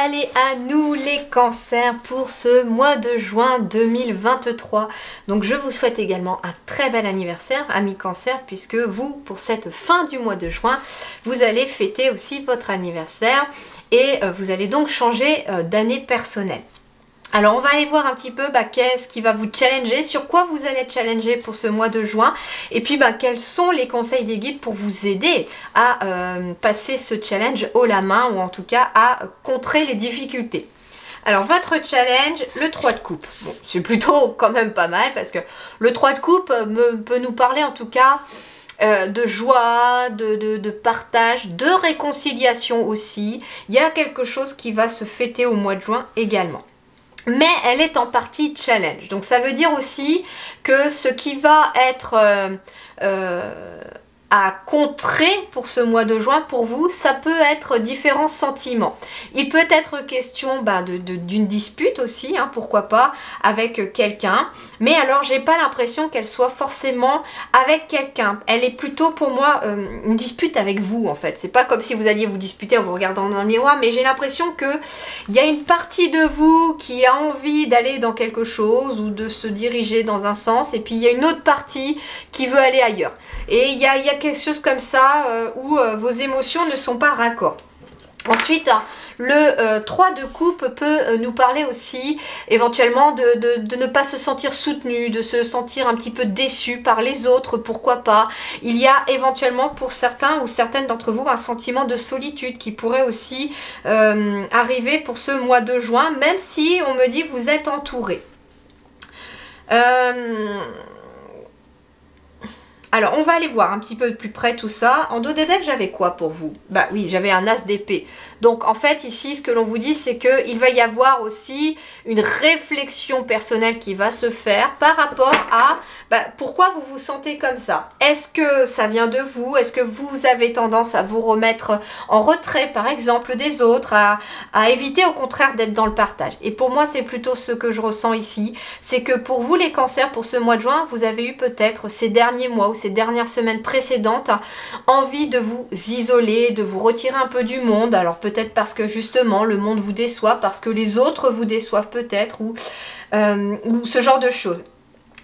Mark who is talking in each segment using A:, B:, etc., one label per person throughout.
A: Allez, à nous les cancers pour ce mois de juin 2023. Donc je vous souhaite également un très bel anniversaire, amis cancers, puisque vous, pour cette fin du mois de juin, vous allez fêter aussi votre anniversaire et vous allez donc changer d'année personnelle. Alors on va aller voir un petit peu qu'est-ce qui va vous challenger, sur quoi vous allez être challengé pour ce mois de juin, et puis quels sont les conseils des guides pour vous aider à passer ce challenge haut la main, ou en tout cas à contrer les difficultés. Alors votre challenge, le 3 de coupe. Bon, c'est plutôt quand même pas mal, parce que le 3 de coupe peut nous parler en tout cas de joie, de partage, de réconciliation aussi. Il y a quelque chose qui va se fêter au mois de juin également. Mais elle est en partie challenge. Donc ça veut dire aussi que ce qui va être à contrer pour ce mois de juin, pour vous, ça peut être différents sentiments. Il peut être question d'une dispute aussi, pourquoi pas, avec quelqu'un. Mais alors, j'ai pas l'impression qu'elle soit forcément avec quelqu'un. Elle est plutôt, pour moi, une dispute avec vous, en fait. C'est pas comme si vous alliez vous disputer en vous regardant dans le miroir, mais j'ai l'impression qu'il y a une partie de vous qui a envie d'aller dans quelque chose ou de se diriger dans un sens, et puis il y a une autre partie qui veut aller ailleurs. Et il y a quelque chose comme ça où vos émotions ne sont pas raccord. Ensuite, le 3 de coupe peut nous parler aussi éventuellement de ne pas se sentir soutenu, de se sentir un petit peu déçu par les autres, pourquoi pas. Il y a éventuellement pour certains ou certaines d'entre vous un sentiment de solitude qui pourrait aussi arriver pour ce mois de juin, même si on me dit que vous êtes entouré. Alors, on va aller voir un petit peu de plus près tout ça. En dos des decks, j'avais quoi pour vous? Bah oui, j'avais un as d'épée. Donc, en fait, ici, ce que l'on vous dit, c'est qu'il va y avoir aussi une réflexion personnelle qui va se faire par rapport à pourquoi vous vous sentez comme ça. Est-ce que ça vient de vous? Est-ce que vous avez tendance à vous remettre en retrait, par exemple, des autres, à éviter au contraire d'être dans le partage? Et pour moi, c'est plutôt ce que je ressens ici. C'est que pour vous, les cancers, pour ce mois de juin, vous avez eu peut-être ces derniers mois ou ces dernières semaines précédentes envie de vous isoler, de vous retirer un peu du monde. Alors peut-être parce que justement le monde vous déçoit, parce que les autres vous déçoivent peut-être, ou ce genre de choses.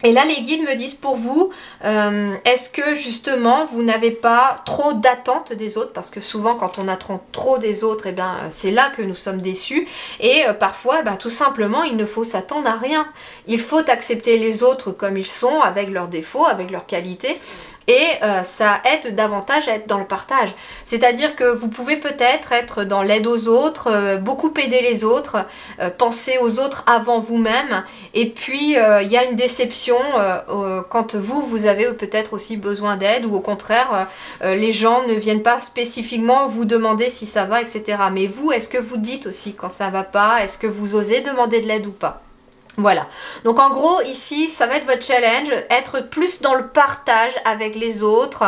A: Et là, les guides me disent pour vous, est-ce que justement vous n'avez pas trop d'attentes des autres? Parce que souvent quand on attend trop des autres, c'est là que nous sommes déçus. Et parfois, tout simplement, il ne faut s'attendre à rien. Il faut accepter les autres comme ils sont, avec leurs défauts, avec leurs qualités. Et ça aide davantage à être dans le partage. C'est-à-dire que vous pouvez peut-être être dans l'aide aux autres, beaucoup aider les autres, penser aux autres avant vous-même. Et puis, il y a une déception quand vous avez peut-être aussi besoin d'aide, ou au contraire, les gens ne viennent pas spécifiquement vous demander si ça va, etc. Mais vous, est-ce que vous dites aussi quand ça va pas? Est-ce que vous osez demander de l'aide ou pas? Voilà, donc en gros ici ça va être votre challenge, être plus dans le partage avec les autres,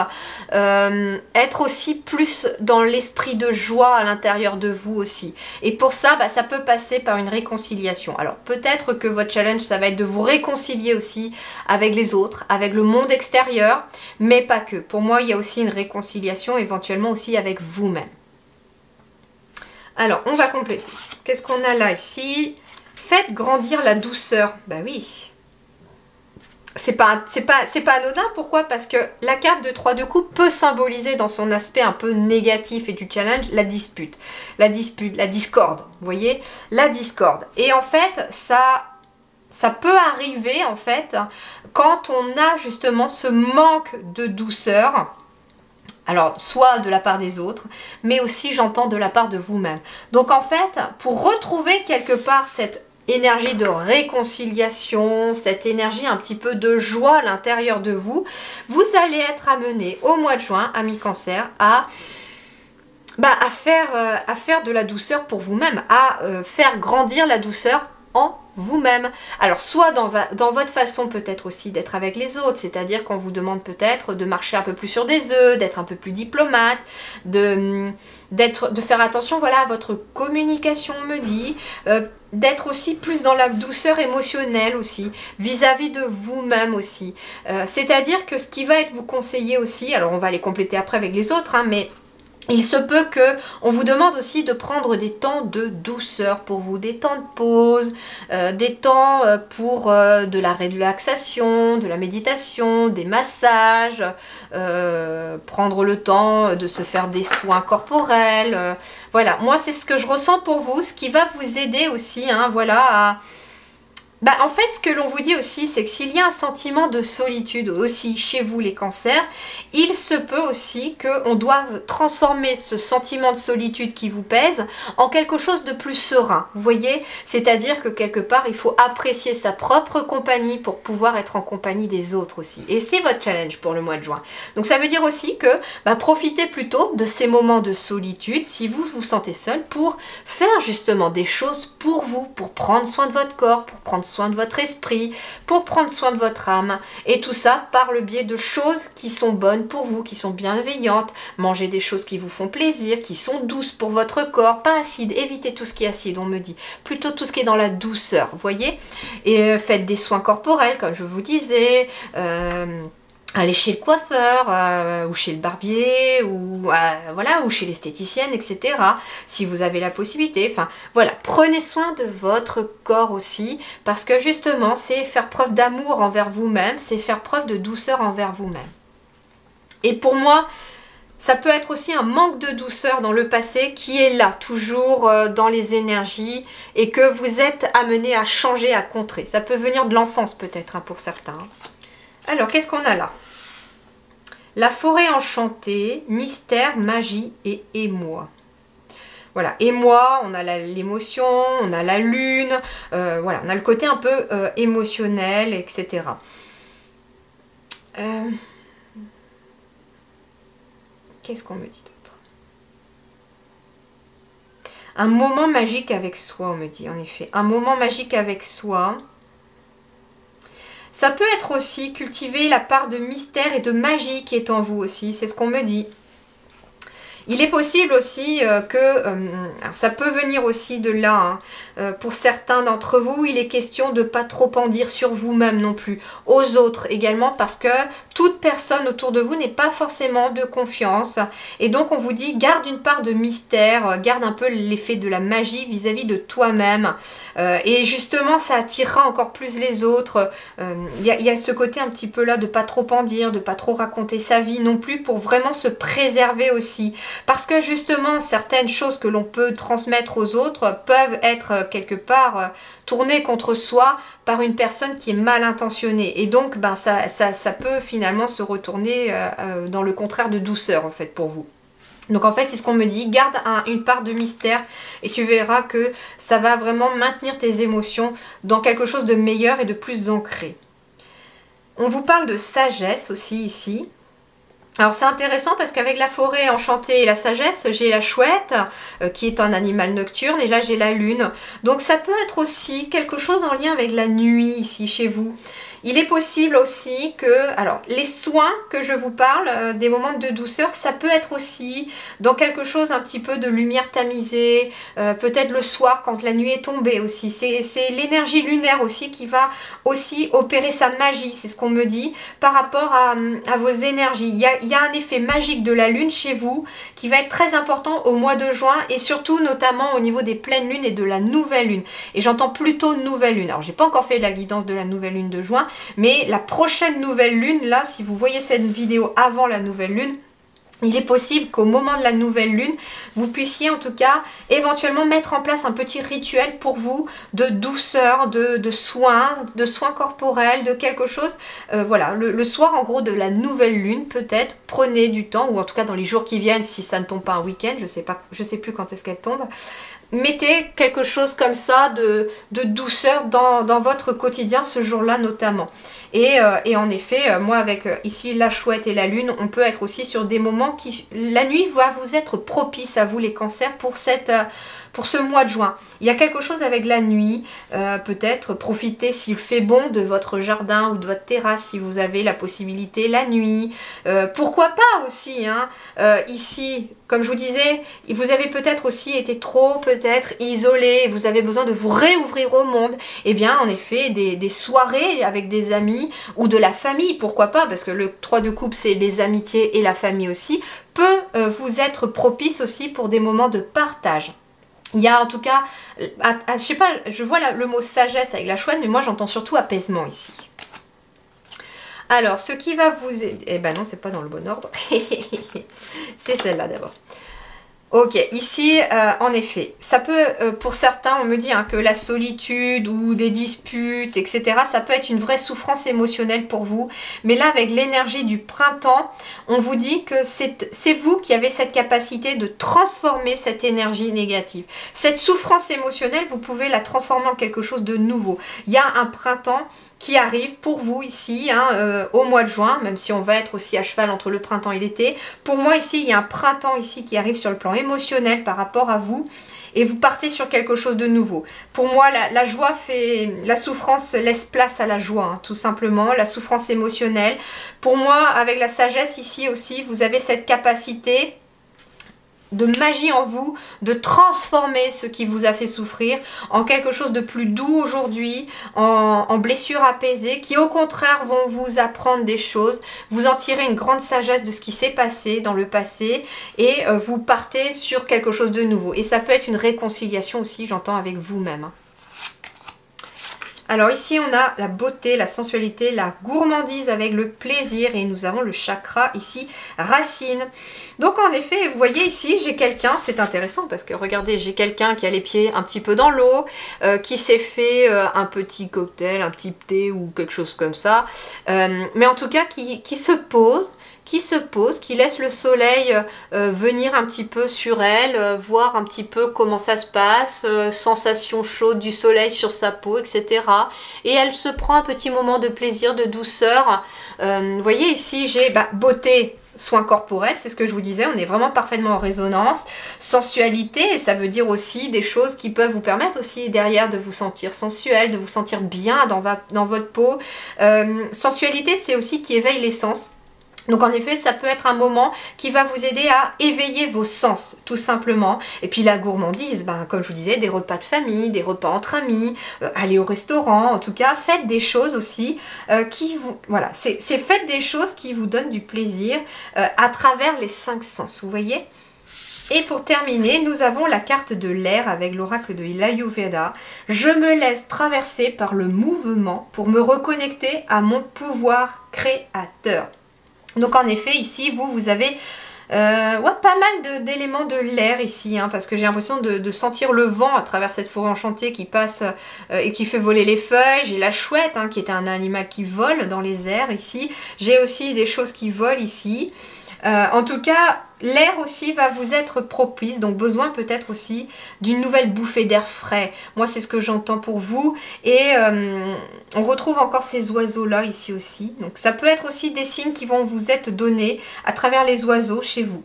A: être aussi plus dans l'esprit de joie à l'intérieur de vous aussi. Et pour ça, ça peut passer par une réconciliation. Alors peut-être que votre challenge ça va être de vous réconcilier aussi avec les autres, avec le monde extérieur, mais pas que. Pour moi il y a aussi une réconciliation éventuellement aussi avec vous-même. Alors on va compléter. Qu'est-ce qu'on a là ici? Faites grandir la douceur. Bah oui. C'est pas anodin. Pourquoi? Parce que la carte de 3 de coupe peut symboliser dans son aspect un peu négatif et du challenge la dispute, la discorde. Vous voyez? La discorde. Et en fait, ça peut arriver en fait quand on a justement ce manque de douceur. Alors, soit de la part des autres, mais aussi, j'entends, de la part de vous-même. Donc, en fait, pour retrouver quelque part cette énergie de réconciliation, cette énergie un petit peu de joie à l'intérieur de vous, vous allez être amené au mois de juin, amis cancer, à faire de la douceur pour vous-même, à faire grandir la douceur en vous-même. Alors soit dans votre façon peut-être aussi d'être avec les autres, c'est-à-dire qu'on vous demande peut-être de marcher un peu plus sur des œufs, d'être un peu plus diplomate, de faire attention à votre communication, on me dit, d'être aussi plus dans la douceur émotionnelle aussi, vis-à-vis de vous-même aussi. C'est-à-dire que ce qui va être vous conseiller aussi, alors on va les compléter après avec les autres, mais Il se peut que on vous demande aussi de prendre des temps de douceur pour vous, des temps de pause, des temps pour de la relaxation, de la méditation, des massages, prendre le temps de se faire des soins corporels. Voilà, moi c'est ce que je ressens pour vous, ce qui va vous aider aussi, hein, voilà, à... Bah, en fait, ce que l'on vous dit aussi, c'est que s'il y a un sentiment de solitude aussi chez vous, les cancers, il se peut aussi qu'on doive transformer ce sentiment de solitude qui vous pèse en quelque chose de plus serein. Vous voyez? C'est-à-dire que quelque part, il faut apprécier sa propre compagnie pour pouvoir être en compagnie des autres aussi. Et c'est votre challenge pour le mois de juin. Donc ça veut dire aussi que profitez plutôt de ces moments de solitude, si vous vous sentez seul, pour faire justement des choses pour vous, pour prendre soin de votre corps, pour prendre soin de votre esprit, pour prendre soin de votre âme, et tout ça par le biais de choses qui sont bonnes pour vous, qui sont bienveillantes. Mangez des choses qui vous font plaisir, qui sont douces pour votre corps, pas acides, évitez tout ce qui est acide, on me dit, plutôt tout ce qui est dans la douceur, vous voyez, et faites des soins corporels comme je vous disais, allez chez le coiffeur, ou chez le barbier, ou voilà, ou chez l'esthéticienne, etc. Si vous avez la possibilité. Enfin, voilà, prenez soin de votre corps aussi, parce que justement, c'est faire preuve d'amour envers vous-même, c'est faire preuve de douceur envers vous-même. Et pour moi, ça peut être aussi un manque de douceur dans le passé qui est là, toujours dans les énergies, et que vous êtes amené à changer, à contrer. Ça peut venir de l'enfance peut-être, hein, pour certains. Alors, qu'est-ce qu'on a là? La forêt enchantée, mystère, magie et émoi. Voilà, émoi, on a l'émotion, on a la lune, voilà, on a le côté un peu émotionnel, etc. Qu'est-ce qu'on me dit d'autre? Un moment magique avec soi, on me dit, en effet. Un moment magique avec soi. Ça peut être aussi cultiver la part de mystère et de magie qui est en vous aussi, c'est ce qu'on me dit. Il est possible aussi que, ça peut venir aussi de là, hein, pour certains d'entre vous, il est question de ne pas trop en dire sur vous-même non plus, aux autres également, parce que toute personne autour de vous n'est pas forcément de confiance, et donc on vous dit, garde une part de mystère, garde un peu l'effet de la magie vis-à-vis de toi-même, et justement ça attirera encore plus les autres. Il y a ce côté un petit peu là de pas trop en dire, de pas trop raconter sa vie non plus, pour vraiment se préserver aussi. Parce que justement, certaines choses que l'on peut transmettre aux autres peuvent être quelque part tournées contre soi par une personne qui est mal intentionnée. Et donc, ça peut finalement se retourner dans le contraire de douceur, en fait, pour vous. Donc en fait, c'est ce qu'on me dit, garde une part de mystère et tu verras que ça va vraiment maintenir tes émotions dans quelque chose de meilleur et de plus ancré. On vous parle de sagesse aussi ici. Alors c'est intéressant parce qu'avec la forêt enchantée et la sagesse, j'ai la chouette qui est un animal nocturne et là j'ai la lune. Donc ça peut être aussi quelque chose en lien avec la nuit ici chez vous. Il est possible aussi que, alors les soins que je vous parle, des moments de douceur, ça peut être aussi dans quelque chose un petit peu de lumière tamisée, peut-être le soir quand la nuit est tombée aussi. C'est l'énergie lunaire aussi qui va aussi opérer sa magie, c'est ce qu'on me dit, par rapport à vos énergies. Il y a un effet magique de la lune chez vous qui va être très important au mois de juin et surtout notamment au niveau des pleines lunes et de la nouvelle lune. Et j'entends plutôt nouvelle lune. Alors j'ai pas encore fait la guidance de la nouvelle lune de juin, mais la prochaine nouvelle lune, là, si vous voyez cette vidéo avant la nouvelle lune, il est possible qu'au moment de la nouvelle lune, vous puissiez en tout cas éventuellement mettre en place un petit rituel pour vous de douceur, de soins corporels, de quelque chose. Voilà, le soir en gros de la nouvelle lune, peut-être, prenez du temps, ou en tout cas dans les jours qui viennent, si ça ne tombe pas un week-end, je sais plus quand est-ce qu'elle tombe. Mettez quelque chose comme ça de douceur dans votre quotidien ce jour-là notamment. Et en effet, moi avec ici la chouette et la lune, on peut être aussi sur des moments qui, la nuit va vous être propice à vous les cancers pour cette pour ce mois de juin. Il y a quelque chose avec la nuit, peut-être profitez s'il fait bon de votre jardin ou de votre terrasse si vous avez la possibilité la nuit. Pourquoi pas aussi, hein, ici, comme je vous disais, vous avez peut-être aussi été trop peut-être isolé, vous avez besoin de vous réouvrir au monde. Eh bien, en effet, des soirées avec des amis ou de la famille, pourquoi pas, parce que le 3 de coupe, c'est les amitiés et la famille aussi, peut vous être propice aussi pour des moments de partage. Il y a en tout cas, je sais pas, je vois le mot sagesse avec la chouette, mais moi j'entends surtout apaisement ici. Alors, ce qui va vous aider... Eh ben non, c'est pas dans le bon ordre. C'est celle-là d'abord. Ok, ici, en effet, ça peut, pour certains, on me dit hein, que la solitude ou des disputes, etc., ça peut être une vraie souffrance émotionnelle pour vous. Mais là, avec l'énergie du printemps, on vous dit que c'est vous qui avez cette capacité de transformer cette énergie négative. Cette souffrance émotionnelle, vous pouvez la transformer en quelque chose de nouveau. Il y a un printemps qui arrive pour vous ici, hein, au mois de juin, même si on va être aussi à cheval entre le printemps et l'été. Pour moi ici, il y a un printemps ici qui arrive sur le plan émotionnel par rapport à vous, et vous partez sur quelque chose de nouveau. Pour moi, la joie fait... La souffrance laisse place à la joie, hein, tout simplement, la souffrance émotionnelle. Pour moi, avec la sagesse ici aussi, vous avez cette capacité de magie en vous, de transformer ce qui vous a fait souffrir en quelque chose de plus doux aujourd'hui, en blessures apaisées, qui au contraire vont vous apprendre des choses, vous en tirez une grande sagesse de ce qui s'est passé dans le passé, et vous partez sur quelque chose de nouveau. Et ça peut être une réconciliation aussi, j'entends, avec vous-même, hein. Alors ici on a la beauté, la sensualité, la gourmandise avec le plaisir, et nous avons le chakra ici, racine. Donc en effet, vous voyez ici, j'ai quelqu'un, c'est intéressant parce que regardez, j'ai quelqu'un qui a les pieds un petit peu dans l'eau, qui s'est fait un petit cocktail, un petit thé ou quelque chose comme ça, mais en tout cas qui se pose, qui laisse le soleil venir un petit peu sur elle, voir un petit peu comment ça se passe, sensation chaude du soleil sur sa peau, etc. Et elle se prend un petit moment de plaisir, de douceur. Vous voyez ici, j'ai beauté, soins corporels, c'est ce que je vous disais, on est vraiment parfaitement en résonance. Sensualité, et ça veut dire aussi des choses qui peuvent vous permettre aussi derrière de vous sentir sensuel, de vous sentir bien dans votre peau. Sensualité, c'est aussi qui éveille les sens. Donc en effet, ça peut être un moment qui va vous aider à éveiller vos sens, tout simplement. Et puis la gourmandise, comme je vous disais, des repas de famille, des repas entre amis, aller au restaurant, en tout cas, faites des choses aussi qui vous... Voilà, c'est faites des choses qui vous donnent du plaisir à travers les 5 sens, vous voyez ? Et pour terminer, nous avons la carte de l'air avec l'oracle de l'Ayurveda. Je me laisse traverser par le mouvement pour me reconnecter à mon pouvoir créateur. Donc en effet, ici, vous avez pas mal d'éléments de l'air ici, hein, parce que j'ai l'impression de sentir le vent à travers cette forêt enchantée qui passe et qui fait voler les feuilles. J'ai la chouette, hein, qui est un animal qui vole dans les airs ici. J'ai aussi des choses qui volent ici. En tout cas, l'air aussi va vous être propice, donc besoin peut-être aussi d'une nouvelle bouffée d'air frais. Moi, c'est ce que j'entends pour vous. Et on retrouve encore ces oiseaux-là ici aussi. Donc ça peut être aussi des signes qui vont vous être donnés à travers les oiseaux chez vous.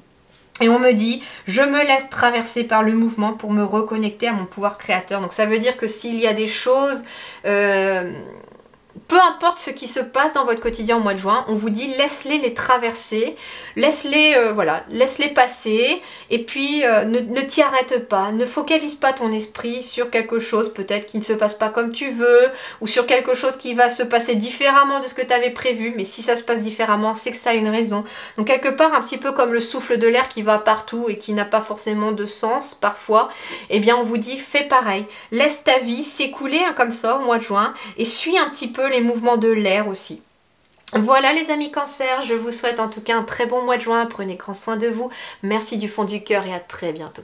A: Et on me dit, je me laisse traverser par le mouvement pour me reconnecter à mon pouvoir créateur. Donc ça veut dire que s'il y a des choses... peu importe ce qui se passe dans votre quotidien au mois de juin, on vous dit laisse-les les traverser, laisse-les laisse-les passer, et puis ne t'y arrête pas, ne focalise pas ton esprit sur quelque chose peut-être qui ne se passe pas comme tu veux, ou sur quelque chose qui va se passer différemment de ce que tu avais prévu, mais si ça se passe différemment, c'est que ça a une raison. Donc quelque part, un petit peu comme le souffle de l'air qui va partout et qui n'a pas forcément de sens parfois, eh bien on vous dit fais pareil, laisse ta vie s'écouler comme ça au mois de juin, et suis un petit peu les mouvements de l'air aussi. Voilà les amis Cancer, je vous souhaite en tout cas un très bon mois de juin, prenez grand soin de vous, merci du fond du cœur et à très bientôt.